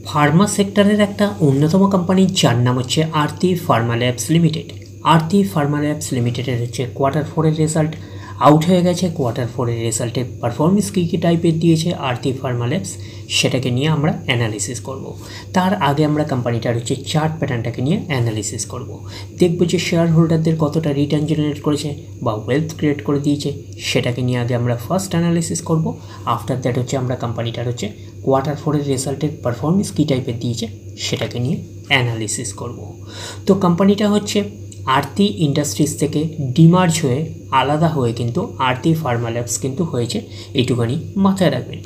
Pharma সেক্টরের একটা অন্যতম কোম্পানি যার নাম হচ্ছে আরতি ফার্মা ল্যাবস লিমিটেড। আরতি ফার্মা ল্যাবস লিমিটেডের হচ্ছে কোয়ার্টার 4-এর রেজাল্ট আউট হয়ে গেছে। কোয়ার্টার 4-এর রেজাল্টের পারফরমেন্স কী কী টাইপের দিয়েছে আরতি ফার্মা ল্যাবস, সেটাকে নিয়ে আমরা অ্যানালিসিস করব। তার আগে আমরা কোম্পানিটার হচ্ছে চার্ট প্যাটার্নটাকে নিয়ে অ্যানালিসিস করব। দেখব যে শেয়ার হোল্ডারদের কতটা রিটার্ন জেনারেট করেছে বা ওয়েলথ ক্রিয়েট করে দিয়েছে, সেটাকে নিয়ে আগে আমরা ফার্স্ট অ্যানালিসিস করব। আফটার দ্যাট হচ্ছে আমরা কোম্পানিটার হচ্ছে কোয়ার্টার 4-এর রেজাল্টের পারফরমেন্স কী টাইপের দিয়েছে সেটাকে নিয়ে অ্যানালিসিস করব। তো কোম্পানিটা হচ্ছে আরতি ইন্ডাস্ট্রিজ থেকে ডিমার্জ হয়ে আলাদা হয়ে কিন্তু আরতি ফার্মা ল্যাবস কিন্তু হয়েছে, এইটুখানি মাথায় রাখবেন।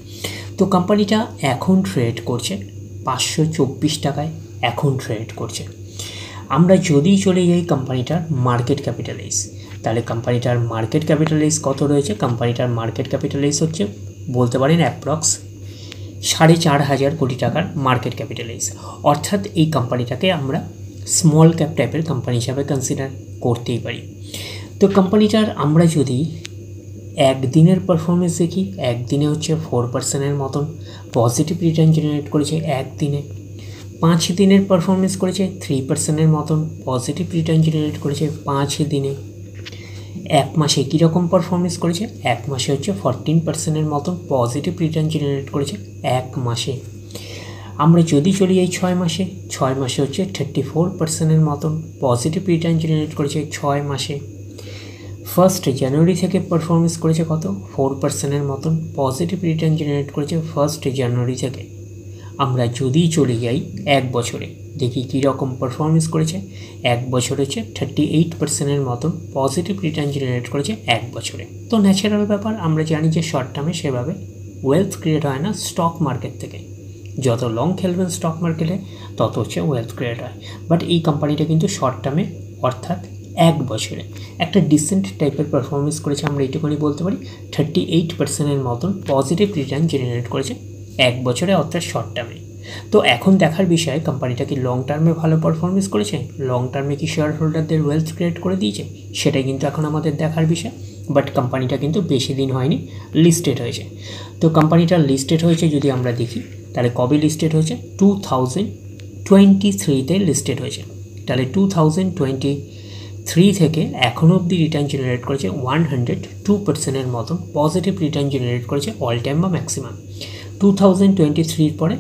তো কোম্পানিটা এখন ট্রেড করছে 524 টাকায় এখন ট্রেড করছে। আমরা যদি চলে যাই কোম্পানিটার মার্কেট ক্যাপিটালাইজ, তাহলে কোম্পানিটার মার্কেট ক্যাপিটালাইজ কত রয়েছে? কোম্পানিটার মার্কেট ক্যাপিটালাইজ হচ্ছে বলতে পারেন অ্যাপ্রক্স 4,500 কোটি টাকার মার্কেট ক্যাপিটালাইজ। অর্থাৎ এই কোম্পানিটাকে আমরা স্মল ক্যাপ টাইপের কোম্পানি হিসাবে কনসিডার করতেই পারি। তো কোম্পানিটার আমরা যদি একদিনের পারফরমেন্স দেখি, একদিনে হচ্ছে 4%-এর মতন পজিটিভ রিটার্ন জেনারেট করেছে একদিনে। 5 দিনের পারফরমেন্স করেছে 3%-এর মতন পজিটিভ রিটার্ন জেনারেট করেছে 5 দিনে। এক মাসে কীরকম পারফরমেন্স করেছে? এক মাসে হচ্ছে 14%-এর মতন পজিটিভ রিটার্ন জেনারেট করেছে এক মাসে। আমরা যদি চলে যাই 6 মাসে, 6 মাসে হচ্ছে 34%-এর মতন পজিটিভ রিটার্ন জেনারেট করেছে 6 মাসে। 1 জানুয়ারি থেকে পারফরমেন্স করেছে কত? 4%-এর মতন পজিটিভ রিটার্ন জেনারেট করেছে 1 জানুয়ারি থেকে। আমরা যদি চলে যাই এক বছরে, দেখি কীরকম পারফরমেন্স করেছে। এক বছর হচ্ছে 38%-এর মতন পজিটিভ রিটার্ন জেনারেট করেছে এক বছরে। তো ন্যাচারাল ব্যাপার, আমরা জানি যে শর্ট টার্মে সেভাবে ওয়েলথ ক্রিয়েট হয় না স্টক মার্কেট থেকে। যত লং খেলবেন স্টক মার্কেটে তত হচ্ছে ওয়েলথ ক্রিয়েট হয়। বাট এই কোম্পানিটা কিন্তু শর্ট টার্মে অর্থাৎ এক বছরে একটা ডিসেন্ট টাইপের পারফরমেন্স করেছে। আমরা এইটুকুনি বলতে পারি 38%-এর মতন পজিটিভ রিটার্ন জেনারেট করেছে এক বছরে অর্থাৎ শর্ট টার্মে। তো এখন দেখার বিষয় কোম্পানিটা কি লং টার্মে ভালো পারফরমেন্স করেছে, লং টার্মে কি শেয়ার হোল্ডারদের ওয়েলথ ক্রিয়েট করে দিয়েছে, সেটাই কিন্তু এখন আমাদের দেখার বিষয়। বাট কোম্পানিটা কিন্তু বেশি দিন হয়নি লিস্টেড হয়েছে। তো কোম্পানিটা লিস্টেড হয়েছে যদি আমরা দেখি, তাহলে কবে লিস্টেড হয়েছে? 2023-তে লিস্টেড হয়েছে। তাহলে 2023 থেকে এখনও অবধি রিটার্ন জেনারেট করেছে 102%-এর মতন পজিটিভ রিটার্ন জেনারেট করেছে অল টাইম বা ম্যাক্সিমাম। 2023 পরে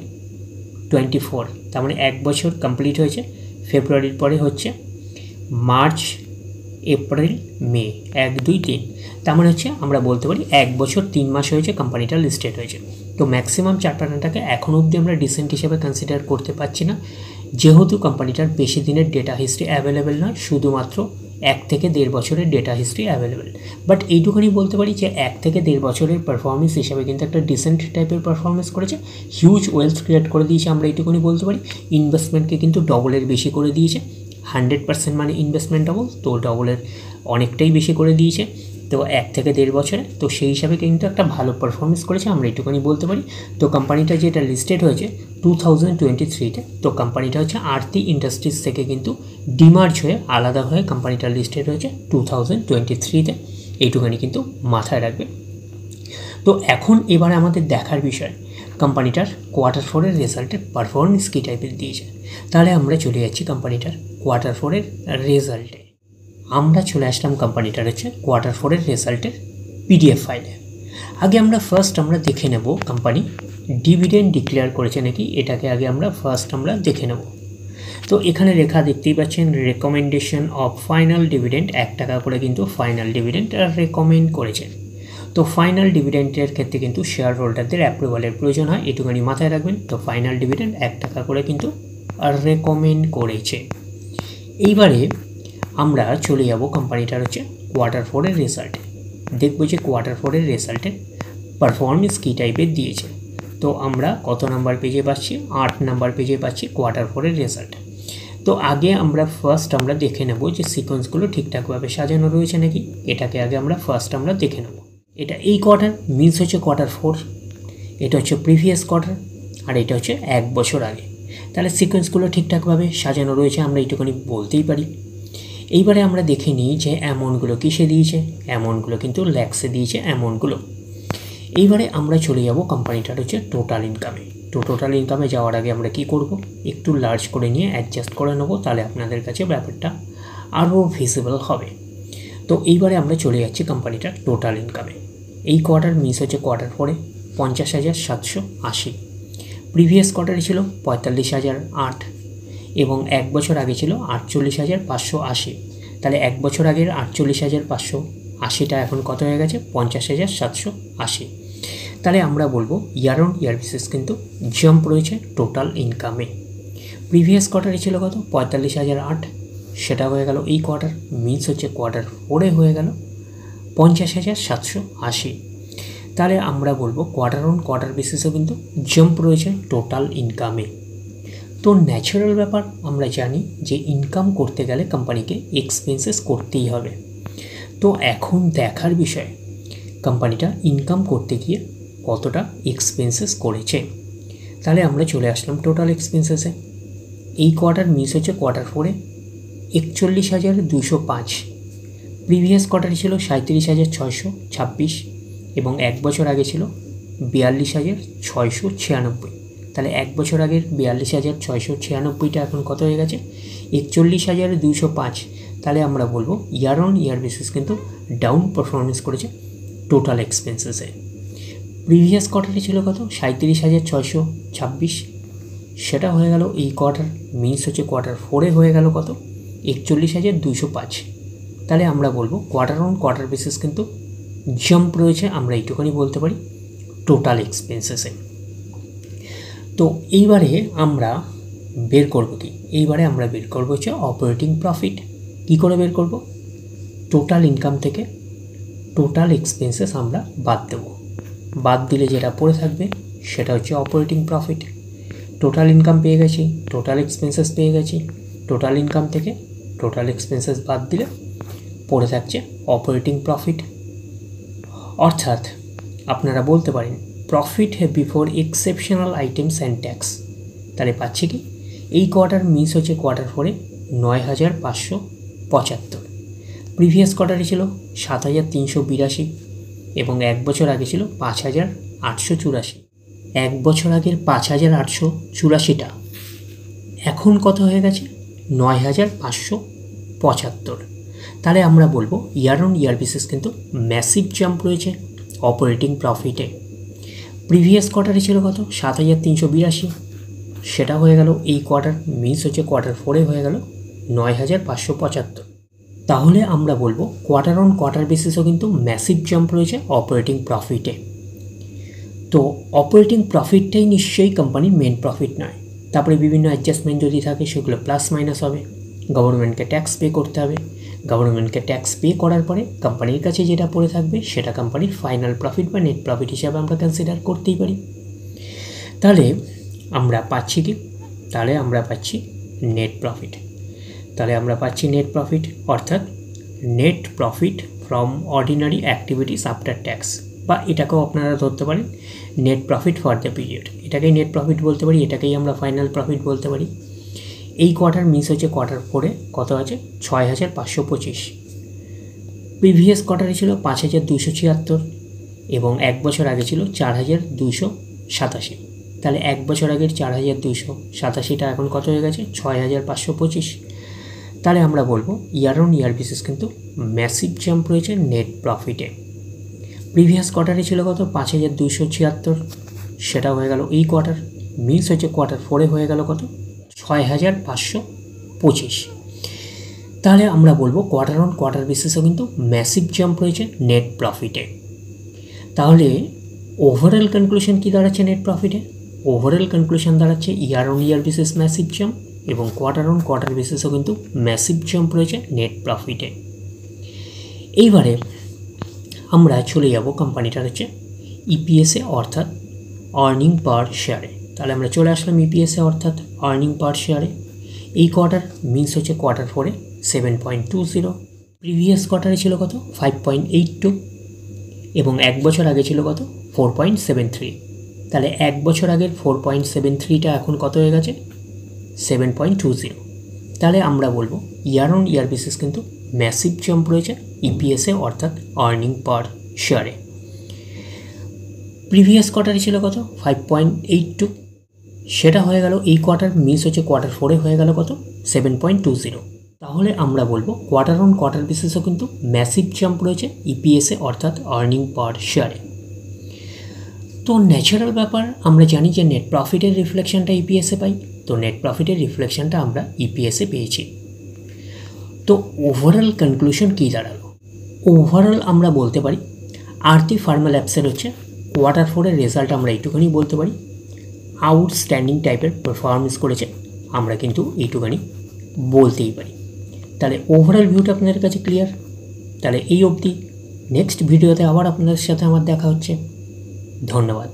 24, তার মানে এক বছর কমপ্লিট হয়েছে। ফেব্রুয়ারির পরে হচ্ছে মার্চ, এপ্রিল, মে, 1, 2, 3, তার মানে হচ্ছে আমরা বলতে পারি এক বছর 3 মাস হয়েছে কোম্পানিটা লিস্টেড হয়েছে। তো ম্যাক্সিমাম চার্ট প্যাটার্নটাকে এখন অবধি আমরা ডিসেন্ট হিসেবে কনসিডার করতে পারছি না, যেহেতু কোম্পানিটার বেশি দিনের ডেটা হিস্ট্রি অ্যাভেলেবেল নয়, শুধুমাত্র 1 থেকে 1.5 বছরের ডেটা হিস্ট্রি অ্যাভেলেবেল। বাট এইটুখানি বলতে পারি যে 1 থেকে 1.5 বছরের পারফরমেন্স হিসাবে কিন্তু একটা ডিসেন্ট টাইপের পারফরমেন্স করেছে, হিউজ ওয়েলথ ক্রিয়েট করে দিয়েছে। আমরা এইটুকুনি বলতে পারি ইনভেস্টমেন্টকে কিন্তু ডবলের বেশি করে দিয়েছে। 100% মানে ইনভেস্টমেন্ট ডবল, তো ডবলের অনেকটাই বেশি করে দিয়েছে। তো 1 থেকে 1.5 বছরে, তো সেই হিসাবে কিন্তু একটা ভালো পারফরমেন্স করেছে, আমরা এইটুকুনি বলতে পারি। তো কোম্পানিটা যেটা লিস্টেড হয়েছে 2023-তে, তো কোম্পানিটা হচ্ছে আরতি ইন্ডাস্ট্রিজ থেকে কিন্তু ডিমার্জ হয়ে আলাদা হয়ে কোম্পানিটা লিস্টেড হয়েছে 2023-তে, এইটুকুনি কিন্তু মাথায় রাখবে। তো এখন এবারে আমাদের দেখার বিষয় কোম্পানিটার কোয়ার্টার 4-এর রেজাল্টের পারফরমেন্স কী টাইপের দিয়েছে। তাহলে আমরা চলে যাচ্ছি কোম্পানিটার কোয়ার্টার 4-এর রেজাল্টে। আমরা চলে আসলাম কোম্পানিটার হচ্ছে কোয়ার্টার 4-এর রেজাল্টের পিডিএফ ফাইলে। আগে আমরা আমরা দেখে নেব কোম্পানি ডিভিডেন্ড ডিক্লেয়ার করেছে নাকি, এটাকে আগে আমরা দেখে নেব। তো এখানে লেখা দেখতেই পাচ্ছেন রেকমেন্ডেশন অফ ফাইনাল ডিভিডেন্ড 1 টাকা করে কিন্তু ফাইনাল ডিভিডেন্ড রেকমেন্ড করেছে। তো ফাইনাল ডিভিডেন্ডের ক্ষেত্রে কিন্তু শেয়ার হোল্ডারদের অ্যাপ্রুভালের প্রয়োজন হয়, এটুখানি মাথায় রাখবেন। তো ফাইনাল ডিভিডেন্ড 1 টাকা করে কিন্তু রেকমেন্ড করেছে। এইবারে আমরা চলে যাব কোম্পানিটার হচ্ছে কোয়ার্টার 4-এর রেজাল্টে, দেখব যে কোয়ার্টার 4-এর রেজাল্টের পারফরমেন্স কী টাইপের দিয়েছে। তো আমরা কত নাম্বার পেজে পাচ্ছি? 8 নাম্বার পেজে পাচ্ছি কোয়ার্টার 4-এর রেজাল্ট। তো আগে আমরা আমরা দেখে নেব যে সিকোয়েন্সগুলো ঠিকঠাকভাবে সাজানো রয়েছে নাকি, এটাকে আগে আমরা দেখে নেব। এটা এই কোয়ার্টার মিনস হচ্ছে কোয়ার্টার 4, এটা হচ্ছে প্রিভিয়াস কোয়ার্টার, আর এটা হচ্ছে 1 বছর আগে। তাহলে সিকোয়েন্সগুলো ঠিকঠাকভাবে সাজানো রয়েছে, আমরা এইটুকুনি বলতেই পারি। এইবারে আমরা দেখে নিই যে অ্যামাউন্টগুলো কিসে দিয়েছে। অ্যামাউন্টগুলো কিন্তু ল্যাক্সে দিয়েছে অ্যামাউন্টগুলো। এইবারে আমরা চলে যাব কোম্পানিটার হচ্ছে টোটাল ইনকামে। তো টোটাল ইনকামে যাওয়ার আগে আমরা কি করব, একটু লার্জ করে নিয়ে অ্যাডজাস্ট করে নেব, তাহলে আপনাদের কাছে ব্যাপারটা আরও ভিজিবল হবে। তো এইবারে আমরা চলে যাচ্ছি কোম্পানিটার টোটাল ইনকামে। এই কোয়ার্টার মিস হচ্ছে কোয়ার্টার 4-এ 50,780, প্রিভিয়াস কোয়ার্টারে ছিল 45,008 এবং এক বছর আগে ছিল 48,580। তাহলে এক বছর আগের 48,580টা এখন কত হয়ে গেছে, 50,780। তাহলে আমরা বলবো ইয়ার অন ইয়ার বেসিস কিন্তু জাম্প রয়েছে টোটাল ইনকামে। প্রিভিয়াস কোয়ার্টারে ছিল কত, 45,008, সেটা হয়ে গেল এই কোয়ার্টার মিস হচ্ছে কোয়ার্টার 4-এ হয়ে গেল 50,780। তাহলে আমরা বলবো কোয়ার্টার অন কোয়ার্টার বেসিসও কিন্তু জাম্প রয়েছে টোটাল ইনকামে। তো ন্যাচারাল ব্যাপার, আমরা জানি যে ইনকাম করতে গেলে কোম্পানিকে এক্সপেন্সেস করতেই হবে। তো এখন দেখার বিষয় কোম্পানিটা ইনকাম করতে গিয়ে কতটা এক্সপেন্সেস করেছে। তাহলে আমরা চলে আসলাম টোটাল এক্সপেন্সেসে। এই কোয়ার্টার মিস হচ্ছে কোয়ার্টার 4-এ 41,205, প্রিভিয়াস কোয়ার্টারে ছিল 37,626 এবং এক বছর আগে ছিল 42,696। তাহলে এক বছর আগের 42,696টা এখন কত হয়ে গেছে, 41,205। তাহলে আমরা বলবো ইয়ার অন ইয়ার বেসিস কিন্তু ডাউন পারফরমেন্স করেছে টোটাল এক্সপেন্সেসে। প্রিভিয়াস কোয়ার্টারে ছিল কত, 37,626, সেটা হয়ে গেল এই কোয়ার্টার মিস হচ্ছে কোয়ার্টার 4-এ হয়ে গেল কত, 41,205। তাহলে আমরা বলবো কোয়ার্টার অন কোয়ার্টার বেসিস কিন্তু জাম্প রয়েছে, আমরা এইটুখানি বলতে পারি টোটাল এক্সপেন্সেসে। তো এইবারে আমরা বের করব কি, এইবারে আমরা বের করব হচ্ছে অপারেটিং প্রফিট। কি করে বের করব, টোটাল ইনকাম থেকে টোটাল এক্সপেন্সেস আমরা বাদ দেব, বাদ দিলে যেটা পড়ে থাকবে সেটা হচ্ছে অপারেটিং প্রফিট। টোটাল ইনকাম পেয়ে গেছি, টোটাল এক্সপেন্সেস পেয়ে গেছি, টোটাল ইনকাম থেকে টোটাল এক্সপেন্সেস বাদ দিলে পড়ে থাকছে অপারেটিং প্রফিট। অর্থাৎ আপনারা বলতে পারেন profit before exceptional items and tax. তাহলে পাচ্ছি কি, এই কোয়ার্টার মিস হচ্ছে কোয়ার্টার 4-এ 9,575, প্রিভিয়াস কোয়ার্টারে ছিল 7,382 এবং এক বছর আগে ছিল 5,884। এক বছর আগের 5,884টা এখন কত হয়ে গেছে, 9,575। তাহলে আমরা বলবো ইয়ার অন ইয়ার বেসিস কিন্তু ম্যাসিভ জাম্প রয়েছে অপারেটিং প্রফিটে। প্রিভিয়াস কোয়ার্টারে ছিল কত, 7,382, সেটা হয়ে গেল এই কোয়ার্টার মিস হচ্ছে কোয়ার্টার 4-এ হয়ে গেল 9,575। তাহলে আমরা বলবো কোয়ার্টার অন কোয়ার্টার বেসিসও কিন্তু ম্যাসিভ জাম্প রয়েছে অপারেটিং প্রফিটে। তো অপারেটিং প্রফিটটাই নিশ্চয়ই কোম্পানির মেন প্রফিট নয়, তারপরে বিভিন্ন অ্যাডজাস্টমেন্ট যদি থাকে সেগুলো প্লাস মাইনাস হবে, গভর্নমেন্টকে ট্যাক্স পে করতে হবে, গভর্নমেন্টকে ট্যাক্স পে করার পরে কোম্পানির কাছে যেটা পড়ে থাকবে সেটা কোম্পানির ফাইনাল প্রফিট বা নেট প্রফিট হিসাবে আমরা কনসিডার করতেই পারি। তাহলে আমরা পাচ্ছি কি, তাহলে আমরা পাচ্ছি নেট প্রফিট। তাহলে আমরা পাচ্ছি নেট প্রফিট, অর্থাৎ net profit from ordinary activities after tax, বা এটাকেও আপনারা ধরতে পারেন net profit for the period. এটাকেই নেট প্রফিট বলতে পারি, এটাকেই আমরা ফাইনাল প্রফিট বলতে পারি। এই কোয়ার্টার মিস হচ্ছে কোয়ার্টার 4-এ কত আছে, 6,525, প্রিভিয়াস কোয়ার্টারে ছিল 5,276 এবং এক বছর আগে ছিল 4,287। তাহলে এক বছর আগের 4,287টা এখন কত হয়ে গেছে, 6,525। তাহলে আমরা বলবো ইয়ার অন ইয়ার বেসিস কিন্তু ম্যাসিভ জাম্প রয়েছে নেট প্রফিটে। প্রিভিয়াস কোয়ার্টারে ছিল কত, 5,276, সেটা হয়ে গেল এই কোয়ার্টার মিস হচ্ছে কোয়ার্টার 4-এ হয়ে গেল কত, 6,525। তাহলে আমরা বলবো কোয়ার্টার অন কোয়ার্টার বেসিসও কিন্তু ম্যাসিভ জাম্প রয়েছে নেট প্রফিটে। তাহলে ওভারঅল কনক্লুশন কী দাঁড়াচ্ছে নেট প্রফিটে, ওভারঅল কনক্লুশন দাঁড়াচ্ছে year on year basis massive jump এবং কোয়ার্টার অন কোয়ার্টার বেসিসও কিন্তু ম্যাসিভ জাম্প রয়েছে নেট প্রফিটে। এইবারে আমরা চলে যাব কোম্পানিটার হচ্ছে ইপিএসে অর্থাৎ আর্নিং পার শেয়ারে। তাহলে আমরা চলে আসলাম ইপিএসে অর্থাৎ আর্নিং পার শেয়ারে। এই কোয়ার্টার মিনস হচ্ছে কোয়ার্টার 4-এ 7.20, প্রিভিয়াস কোয়ার্টারে ছিল কত, 5.82 এবং এক বছর আগে ছিল কত, 4.73। তাহলে এক বছর আগের 4.73টা এখন কত হয়ে গেছে, 7.20। তাহলে আমরা বলবো ইয়ার অন ইয়ার বেসিস কিন্তু ম্যাসিভ জাম্প রয়েছে ইপিএসে অর্থাৎ আর্নিং পার শেয়ারে। প্রিভিয়াস কোয়ার্টারে ছিল কত, 5.82 সেটা হয়ে গেল এই কোয়ার্টার, মিস হচ্ছে কোয়ার্টার 4-এ হয়ে গেল কত 7.20। তাহলে আমরা বলবো কোয়ার্টার অন কোয়ার্টার বেসিসও কিন্তু ম্যাসিভ জাম্প রয়েছে ইপিএসে অর্থাৎ আর্নিং পার শেয়ারে। তো ন্যাচারাল ব্যাপার, আমরা জানি যে নেট প্রফিটের রিফ্লেকশনটা ইপিএসে পাই, তো নেট প্রফিটের রিফ্লেকশনটা আমরা ইপিএসে পেয়েছি। তো ওভারঅল কনক্লুশন কী দাঁড়ালো? ওভারঅল আমরা বলতে পারি আরতি ফার্মা ল্যাবসের হচ্ছে কোয়ার্টার 4-এর রেজাল্ট আমরা এইটুখানি বলতে পারি আউটস্ট্যান্ডিং টাইপের পারফরমেন্স করেছে, আমরা কিন্তু এইটুখানি বলতেই পারি। তাহলে ওভারঅল ভিউটা আপনাদের কাছে ক্লিয়ার। তাহলে এই অবধি, নেক্সট ভিডিওতে আবার আপনাদের সাথে আমার দেখা হচ্ছে। ধন্যবাদ।